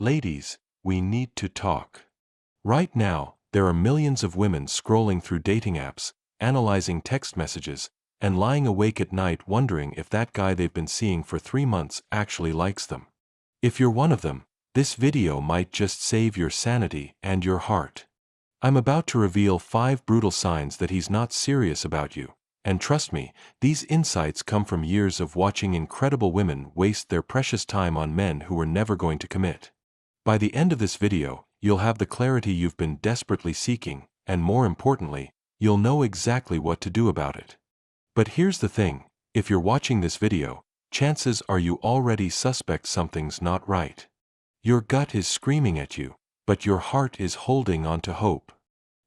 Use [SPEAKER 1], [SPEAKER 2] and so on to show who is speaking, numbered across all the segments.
[SPEAKER 1] Ladies, we need to talk. Right now, there are millions of women scrolling through dating apps, analyzing text messages, and lying awake at night wondering if that guy they've been seeing for 3 months actually likes them. If you're one of them, this video might just save your sanity and your heart. I'm about to reveal 5 brutal signs that he's not serious about you, and trust me, these insights come from years of watching incredible women waste their precious time on men who were never going to commit. By the end of this video, you'll have the clarity you've been desperately seeking, and more importantly, you'll know exactly what to do about it. But here's the thing, if you're watching this video, chances are you already suspect something's not right. Your gut is screaming at you, but your heart is holding on to hope.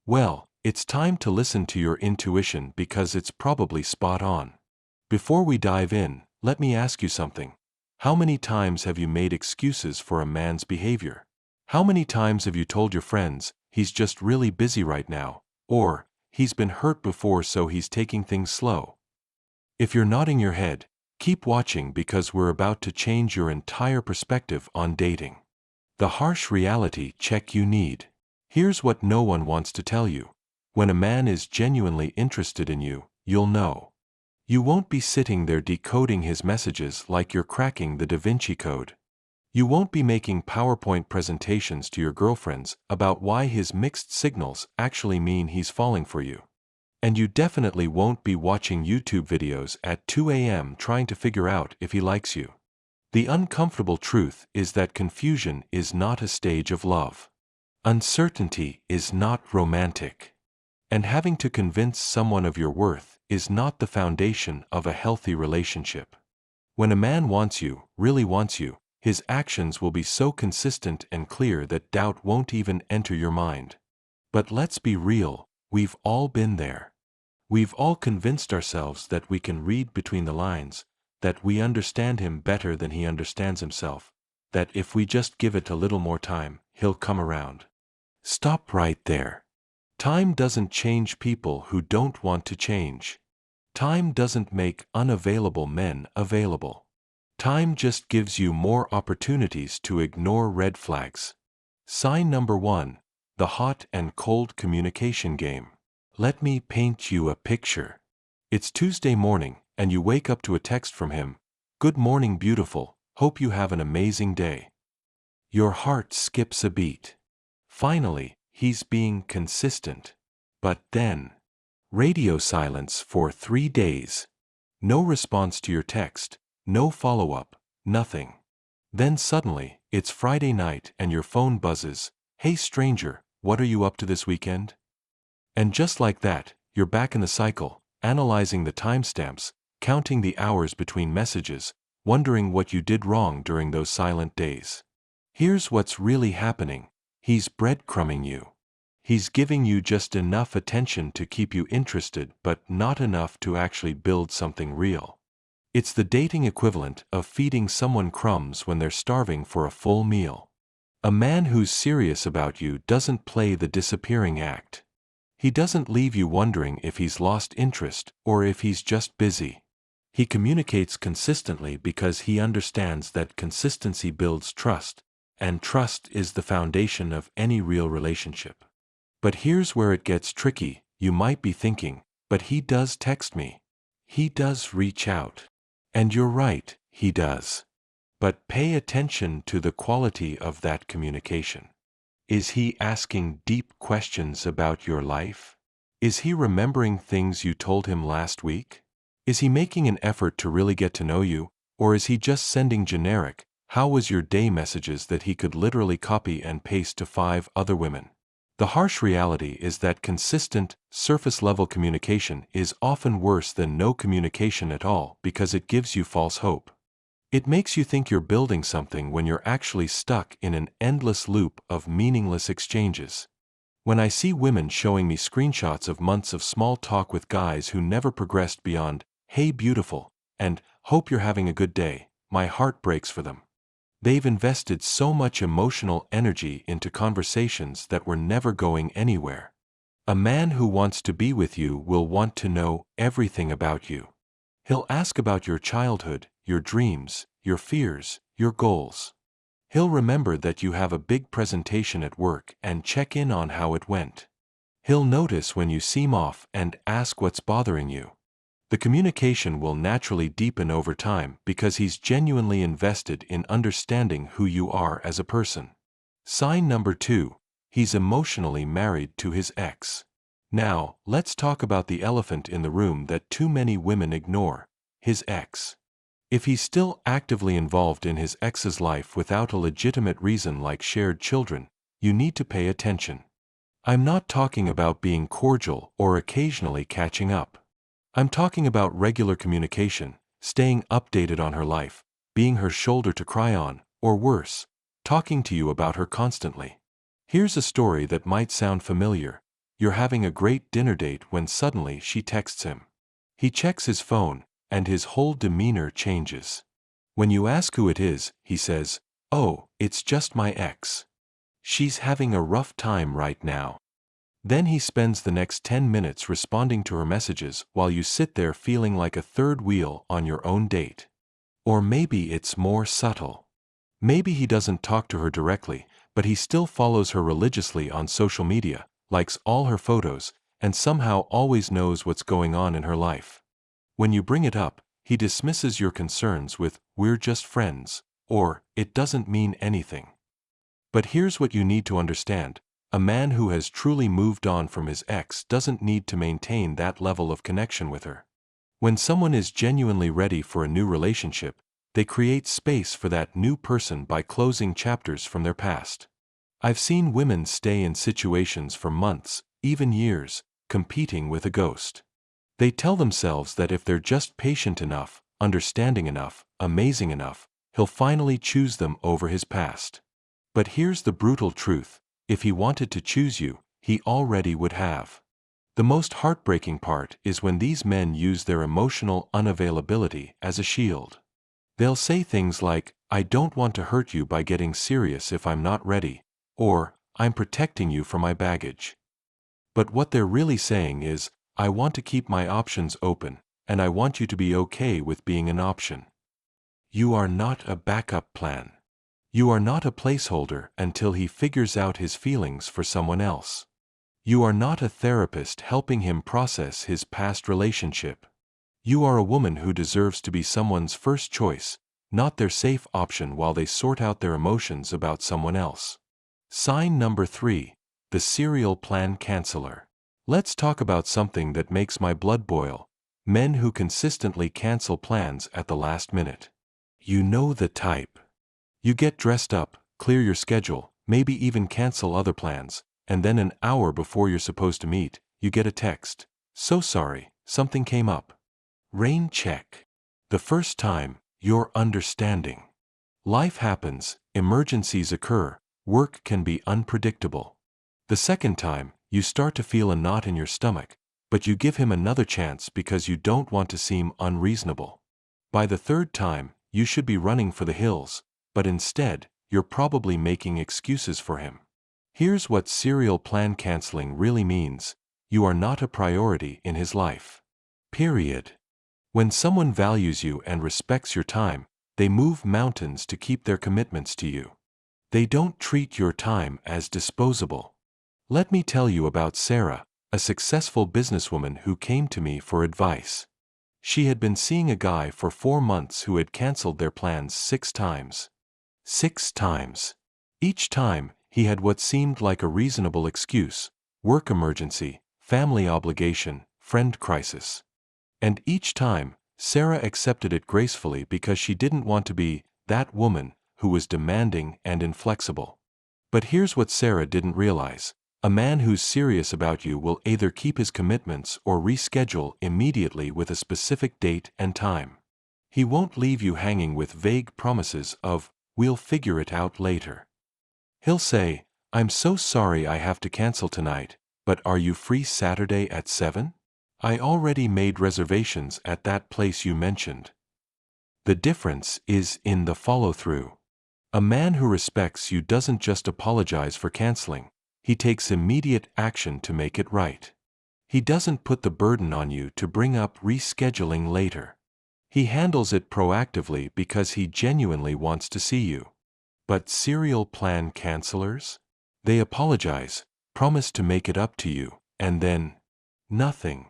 [SPEAKER 1] Well, it's time to listen to your intuition because it's probably spot on. Before we dive in, let me ask you something. How many times have you made excuses for a man's behavior? How many times have you told your friends, he's just really busy right now, or, he's been hurt before so he's taking things slow? If you're nodding your head, keep watching because we're about to change your entire perspective on dating. The harsh reality check you need. Here's what no one wants to tell you. When a man is genuinely interested in you, you'll know. You won't be sitting there decoding his messages like you're cracking the Da Vinci Code. You won't be making PowerPoint presentations to your girlfriends about why his mixed signals actually mean he's falling for you. And you definitely won't be watching YouTube videos at 2 a.m. trying to figure out if he likes you. The uncomfortable truth is that confusion is not a stage of love. Uncertainty is not romantic. And having to convince someone of your worth is not the foundation of a healthy relationship. When a man wants you, really wants you, his actions will be so consistent and clear that doubt won't even enter your mind. But let's be real, we've all been there. We've all convinced ourselves that we can read between the lines, that we understand him better than he understands himself, that if we just give it a little more time, he'll come around. Stop right there. Time doesn't change people who don't want to change. Time doesn't make unavailable men available. Time just gives you more opportunities to ignore red flags. Sign number 1, the hot and cold communication game. Let me paint you a picture. It's Tuesday morning, and you wake up to a text from him. Good morning, beautiful. Hope you have an amazing day. Your heart skips a beat. Finally, he's being consistent. But then, radio silence for 3 days. No response to your text, no follow-up, nothing. Then suddenly, it's Friday night and your phone buzzes. Hey stranger, what are you up to this weekend? And just like that, you're back in the cycle, analyzing the timestamps, counting the hours between messages, wondering what you did wrong during those silent days. Here's what's really happening. He's breadcrumbing you. He's giving you just enough attention to keep you interested but not enough to actually build something real. It's the dating equivalent of feeding someone crumbs when they're starving for a full meal. A man who's serious about you doesn't play the disappearing act. He doesn't leave you wondering if he's lost interest or if he's just busy. He communicates consistently because he understands that consistency builds trust, and trust is the foundation of any real relationship. But here's where it gets tricky. You might be thinking, but he does text me. He does reach out. And you're right, he does. But pay attention to the quality of that communication. Is he asking deep questions about your life? Is he remembering things you told him last week? Is he making an effort to really get to know you, or is he just sending generic, "How was your day" messages that he could literally copy and paste to 5 other women? The harsh reality is that consistent, surface-level communication is often worse than no communication at all because it gives you false hope. It makes you think you're building something when you're actually stuck in an endless loop of meaningless exchanges. When I see women showing me screenshots of months of small talk with guys who never progressed beyond, "Hey beautiful," and "Hope you're having a good day," my heart breaks for them. They've invested so much emotional energy into conversations that were never going anywhere. A man who wants to be with you will want to know everything about you. He'll ask about your childhood, your dreams, your fears, your goals. He'll remember that you have a big presentation at work and check in on how it went. He'll notice when you seem off and ask what's bothering you. The communication will naturally deepen over time because he's genuinely invested in understanding who you are as a person. Sign number 2, he's emotionally married to his ex. Now, let's talk about the elephant in the room that too many women ignore, his ex. If he's still actively involved in his ex's life without a legitimate reason like shared children, you need to pay attention. I'm not talking about being cordial or occasionally catching up. I'm talking about regular communication, staying updated on her life, being her shoulder to cry on, or worse, talking to you about her constantly. Here's a story that might sound familiar. You're having a great dinner date when suddenly she texts him. He checks his phone, and his whole demeanor changes. When you ask who it is, he says, "Oh, it's just my ex. She's having a rough time right now." Then he spends the next 10 minutes responding to her messages while you sit there feeling like a third wheel on your own date. Or maybe it's more subtle. Maybe he doesn't talk to her directly, but he still follows her religiously on social media, likes all her photos, and somehow always knows what's going on in her life. When you bring it up, he dismisses your concerns with, "We're just friends," or "It doesn't mean anything." But here's what you need to understand. A man who has truly moved on from his ex doesn't need to maintain that level of connection with her. When someone is genuinely ready for a new relationship, they create space for that new person by closing chapters from their past. I've seen women stay in situations for months, even years, competing with a ghost. They tell themselves that if they're just patient enough, understanding enough, amazing enough, he'll finally choose them over his past. But here's the brutal truth. If he wanted to choose you, he already would have. The most heartbreaking part is when these men use their emotional unavailability as a shield. They'll say things like, "I don't want to hurt you by getting serious if I'm not ready," or "I'm protecting you from my baggage." But what they're really saying is, "I want to keep my options open, and I want you to be okay with being an option." You are not a backup plan. You are not a placeholder until he figures out his feelings for someone else. You are not a therapist helping him process his past relationship. You are a woman who deserves to be someone's first choice, not their safe option while they sort out their emotions about someone else. Sign number 3, the serial plan canceller. Let's talk about something that makes my blood boil: men who consistently cancel plans at the last minute. You know the type. You get dressed up, clear your schedule, maybe even cancel other plans, and then an hour before you're supposed to meet, you get a text. "So sorry, something came up." Rain check. The first time, you're understanding. Life happens, emergencies occur, work can be unpredictable. The second time, you start to feel a knot in your stomach, but you give him another chance because you don't want to seem unreasonable. By the third time, you should be running for the hills, but instead, you're probably making excuses for him. Here's what serial plan canceling really means: you are not a priority in his life. Period. When someone values you and respects your time, they move mountains to keep their commitments to you. They don't treat your time as disposable. Let me tell you about Sarah, a successful businesswoman who came to me for advice. She had been seeing a guy for 4 months who had canceled their plans 6 times. 6 times. Each time, he had what seemed like a reasonable excuse: work emergency, family obligation, friend crisis. And each time, Sarah accepted it gracefully because she didn't want to be that woman who was demanding and inflexible. But here's what Sarah didn't realize: a man who's serious about you will either keep his commitments or reschedule immediately with a specific date and time. He won't leave you hanging with vague promises of, "We'll figure it out later." He'll say, "I'm so sorry I have to cancel tonight, but are you free Saturday at 7? I already made reservations at that place you mentioned." The difference is in the follow-through. A man who respects you doesn't just apologize for canceling, he takes immediate action to make it right. He doesn't put the burden on you to bring up rescheduling later. He handles it proactively because he genuinely wants to see you. But serial plan cancelers? They apologize, promise to make it up to you, and then nothing.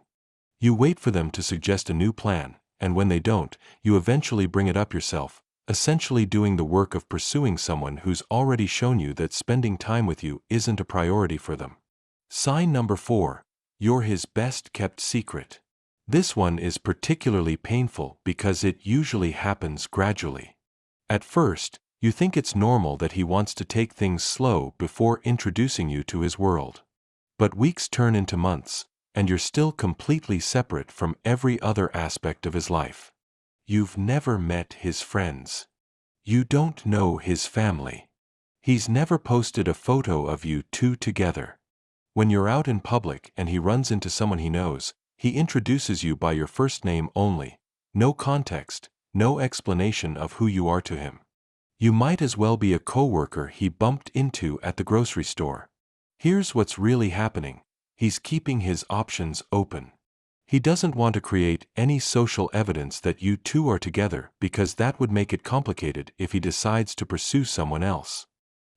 [SPEAKER 1] You wait for them to suggest a new plan, and when they don't, you eventually bring it up yourself, essentially doing the work of pursuing someone who's already shown you that spending time with you isn't a priority for them. Sign number 4. You're his best-kept secret. This one is particularly painful because it usually happens gradually. At first, you think it's normal that he wants to take things slow before introducing you to his world. But weeks turn into months, and you're still completely separate from every other aspect of his life. You've never met his friends. You don't know his family. He's never posted a photo of you two together. When you're out in public and he runs into someone he knows, he introduces you by your first name only. No context, no explanation of who you are to him. You might as well be a coworker he bumped into at the grocery store. Here's what's really happening. He's keeping his options open. He doesn't want to create any social evidence that you two are together because that would make it complicated if he decides to pursue someone else.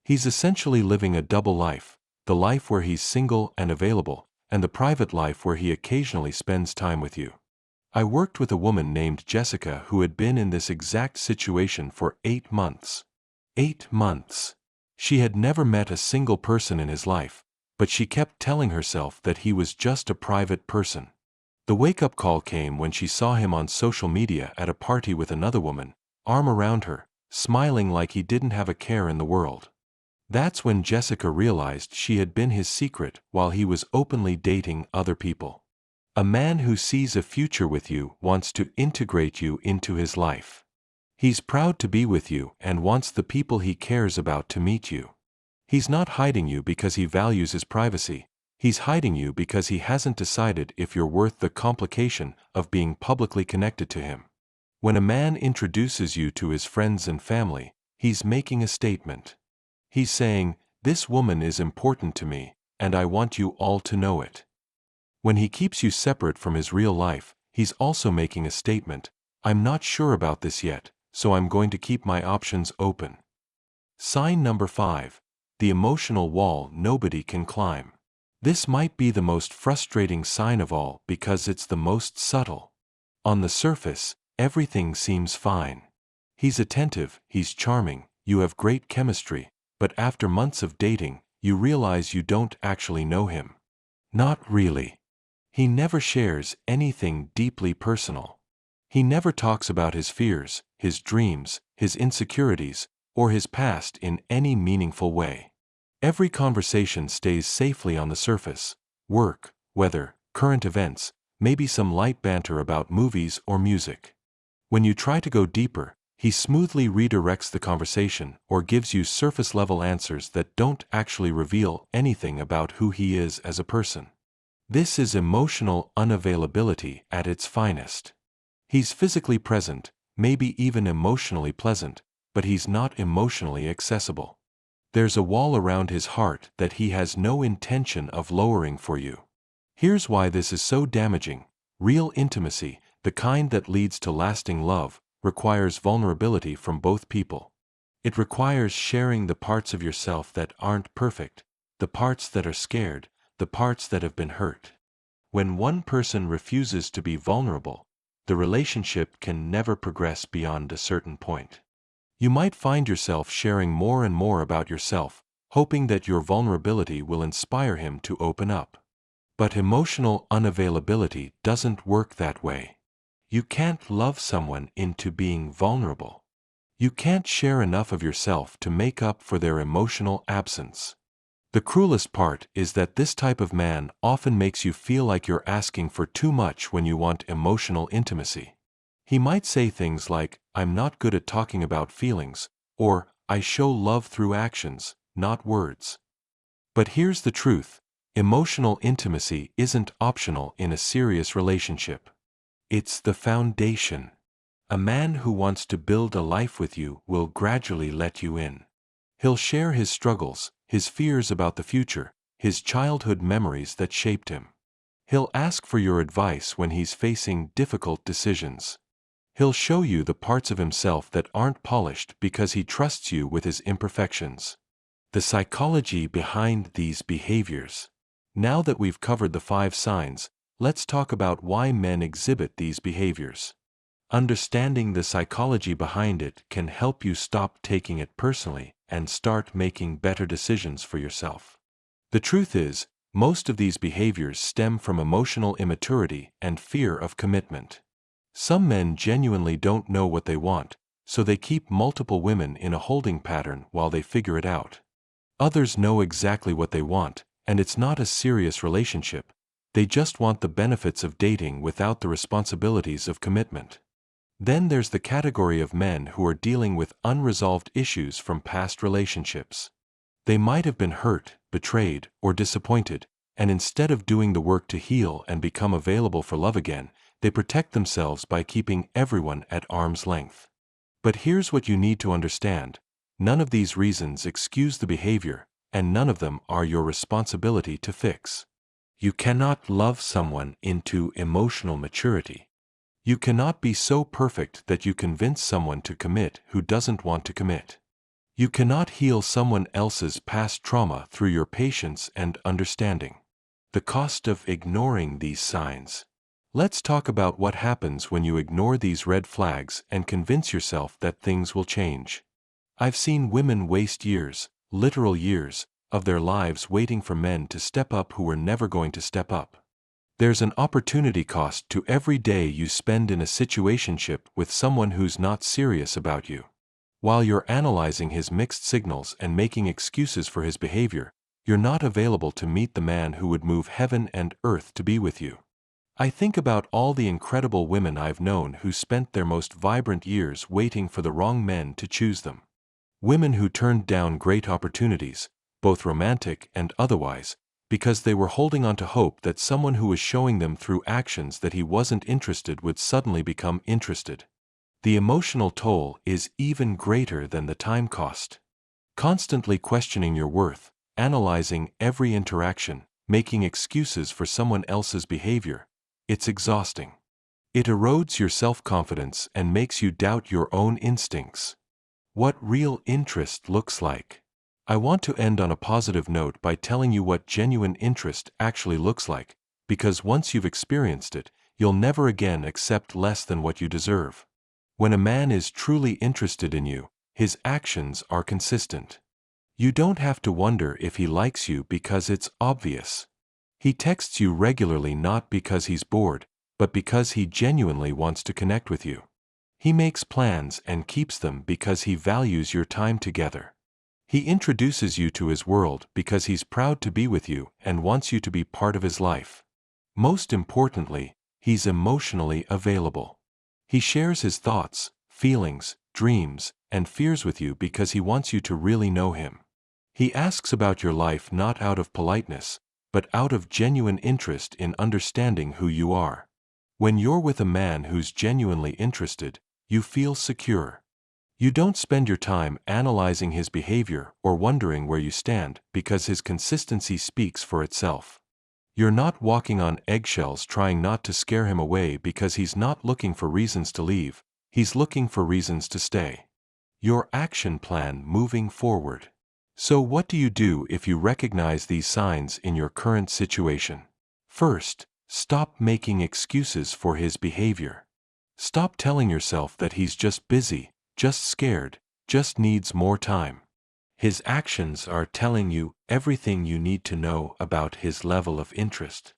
[SPEAKER 1] He's essentially living a double life, the life where he's single and available, and the private life where he occasionally spends time with you. I worked with a woman named Jessica who had been in this exact situation for 8 months. 8 months. She had never met a single person in his life, but she kept telling herself that he was just a private person. The wake-up call came when she saw him on social media at a party with another woman, arm around her, smiling like he didn't have a care in the world. That's when Jessica realized she had been his secret while he was openly dating other people. A man who sees a future with you wants to integrate you into his life. He's proud to be with you and wants the people he cares about to meet you. He's not hiding you because he values his privacy. He's hiding you because he hasn't decided if you're worth the complication of being publicly connected to him. When a man introduces you to his friends and family, he's making a statement. He's saying, "This woman is important to me, and I want you all to know it." When he keeps you separate from his real life, he's also making a statement, "I'm not sure about this yet, so I'm going to keep my options open." Sign number 5. The emotional wall nobody can climb. This might be the most frustrating sign of all because it's the most subtle. On the surface, everything seems fine. He's attentive, he's charming, you have great chemistry, but after months of dating, you realize you don't actually know him. Not really. He never shares anything deeply personal. He never talks about his fears, his dreams, his insecurities, or his past in any meaningful way. Every conversation stays safely on the surface: work, weather, current events, maybe some light banter about movies or music. When you try to go deeper, he smoothly redirects the conversation or gives you surface-level answers that don't actually reveal anything about who he is as a person. This is emotional unavailability at its finest. He's physically present, maybe even emotionally pleasant, but he's not emotionally accessible. There's a wall around his heart that he has no intention of lowering for you. Here's why this is so damaging. Real intimacy, the kind that leads to lasting love, requires vulnerability from both people. It requires sharing the parts of yourself that aren't perfect, the parts that are scared, the parts that have been hurt. When one person refuses to be vulnerable, the relationship can never progress beyond a certain point. You might find yourself sharing more and more about yourself, hoping that your vulnerability will inspire him to open up. But emotional unavailability doesn't work that way. You can't love someone into being vulnerable. You can't share enough of yourself to make up for their emotional absence. The cruelest part is that this type of man often makes you feel like you're asking for too much when you want emotional intimacy. He might say things like, "I'm not good at talking about feelings," or "I show love through actions, not words." But here's the truth: emotional intimacy isn't optional in a serious relationship. It's the foundation. A man who wants to build a life with you will gradually let you in. He'll share his struggles, his fears about the future, his childhood memories that shaped him. He'll ask for your advice when he's facing difficult decisions. He'll show you the parts of himself that aren't polished because he trusts you with his imperfections. The psychology behind these behaviors. Now that we've covered the 5 signs, let's talk about why men exhibit these behaviors. Understanding the psychology behind it can help you stop taking it personally and start making better decisions for yourself. The truth is, most of these behaviors stem from emotional immaturity and fear of commitment. Some men genuinely don't know what they want, so they keep multiple women in a holding pattern while they figure it out. Others know exactly what they want, and it's not a serious relationship. They just want the benefits of dating without the responsibilities of commitment. Then there's the category of men who are dealing with unresolved issues from past relationships. They might have been hurt, betrayed, or disappointed, and instead of doing the work to heal and become available for love again, they protect themselves by keeping everyone at arm's length. But here's what you need to understand. None of these reasons excuse the behavior, and none of them are your responsibility to fix. You cannot love someone into emotional maturity. You cannot be so perfect that you convince someone to commit who doesn't want to commit. You cannot heal someone else's past trauma through your patience and understanding. The cost of ignoring these signs. Let's talk about what happens when you ignore these red flags and convince yourself that things will change. I've seen women waste years, literal years, of their lives waiting for men to step up who were never going to step up. There's an opportunity cost to every day you spend in a situationship with someone who's not serious about you. While you're analyzing his mixed signals and making excuses for his behavior, you're not available to meet the man who would move heaven and earth to be with you. I think about all the incredible women I've known who spent their most vibrant years waiting for the wrong men to choose them. Women who turned down great opportunities, both romantic and otherwise, because they were holding on to hope that someone who was showing them through actions that he wasn't interested would suddenly become interested. The emotional toll is even greater than the time cost. Constantly questioning your worth, analyzing every interaction, making excuses for someone else's behavior, it's exhausting. It erodes your self-confidence and makes you doubt your own instincts. What real interest looks like. I want to end on a positive note by telling you what genuine interest actually looks like, because once you've experienced it, you'll never again accept less than what you deserve. When a man is truly interested in you, his actions are consistent. You don't have to wonder if he likes you because it's obvious. He texts you regularly not because he's bored, but because he genuinely wants to connect with you. He makes plans and keeps them because he values your time together. He introduces you to his world because he's proud to be with you and wants you to be part of his life. Most importantly, he's emotionally available. He shares his thoughts, feelings, dreams, and fears with you because he wants you to really know him. He asks about your life not out of politeness, but out of genuine interest in understanding who you are. When you're with a man who's genuinely interested, you feel secure. You don't spend your time analyzing his behavior or wondering where you stand because his consistency speaks for itself. You're not walking on eggshells trying not to scare him away because he's not looking for reasons to leave, he's looking for reasons to stay. Your action plan moving forward. So what do you do if you recognize these signs in your current situation? First, stop making excuses for his behavior. Stop telling yourself that he's just busy, just scared, just needs more time. His actions are telling you everything you need to know about his level of interest.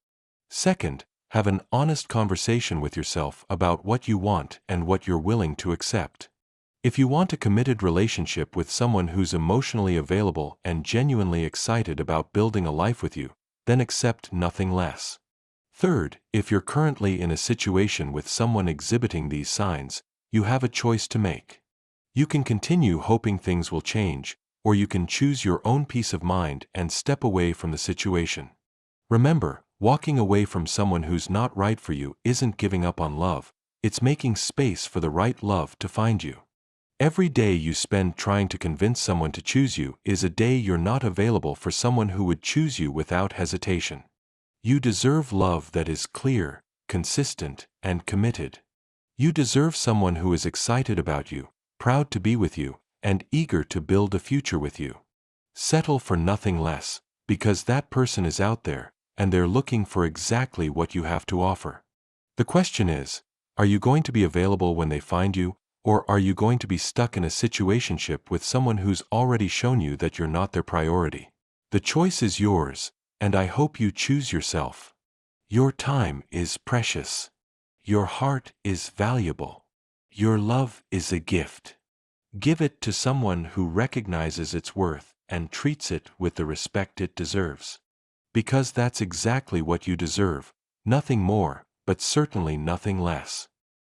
[SPEAKER 1] Second, have an honest conversation with yourself about what you want and what you're willing to accept. If you want a committed relationship with someone who's emotionally available and genuinely excited about building a life with you, then accept nothing less. Third, if you're currently in a situation with someone exhibiting these signs, you have a choice to make. You can continue hoping things will change, or you can choose your own peace of mind and step away from the situation. Remember, walking away from someone who's not right for you isn't giving up on love, it's making space for the right love to find you. Every day you spend trying to convince someone to choose you is a day you're not available for someone who would choose you without hesitation. You deserve love that is clear, consistent, and committed. You deserve someone who is excited about you, proud to be with you, and eager to build a future with you. Settle for nothing less, because that person is out there, and they're looking for exactly what you have to offer. The question is, are you going to be available when they find you, or are you going to be stuck in a situationship with someone who's already shown you that you're not their priority? The choice is yours, and I hope you choose yourself. Your time is precious. Your heart is valuable. Your love is a gift. Give it to someone who recognizes its worth and treats it with the respect it deserves. Because that's exactly what you deserve, nothing more, but certainly nothing less.